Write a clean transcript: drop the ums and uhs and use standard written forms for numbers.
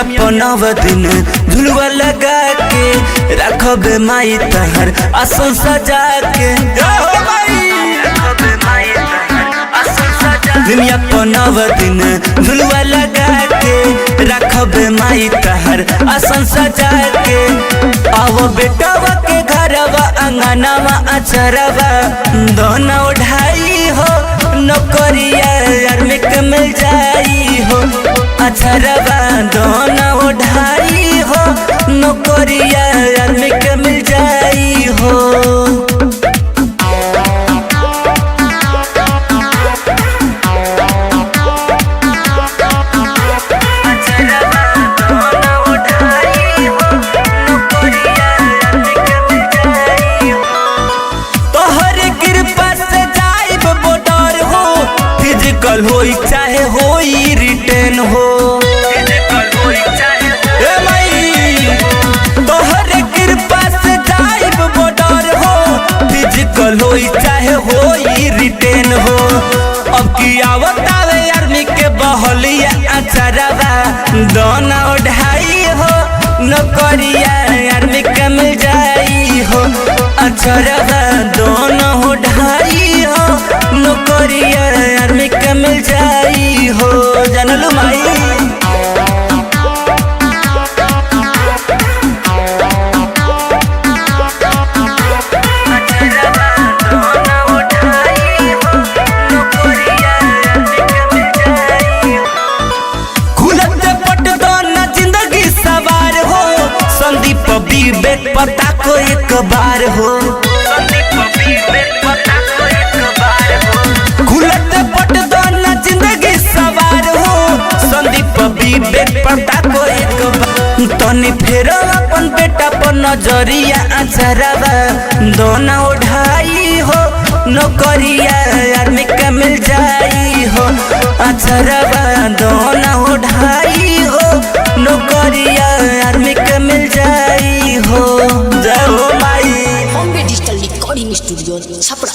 निमिया पनव दिन झुलवा लगा के रखब माई तहर आसन सजा के निमिया पनव दिन झुलवा लगा के रखब माई तहर आसन सजा के आओ बेटवा के घरवा अंगनवा अचरवा दोनों उठाई हो नौकरिया आर्मिक मिल जाई हो अचरवा दोनों उठाई हो नौकरिया आर्मिक मिल जाई हो। फिजिकल होई चाहे होई रिटर्न हो तोहरे कृपा से जाइब बॉर्डर हो फिजिकल होई चाहे होई रिटर्न हो। अब की आवतावे आर्मी के बहलिया अचरवा दोनों ढाई हो नौकरिया आर्मी के मिल जाई हो अचरवा दोनों ढाई हो नौकरिया आर्मी के मिल जाई हो जानलू माई। संदीप विवेक पता को एक बार हो खुलत पट दोना जिंदगी सवार हो संदीप विवेक पता को एक बार तनी फेर अपन बेटा पर नजरिया अचरवा दोनों उठाई हो नौकरिया आर्मी के मिल जाई हो अचरवा दोनों उठाई हो नौकरिया आर्मी के मिल जाई हो। जय हो माई। Bombay digital recording studio Chhapra.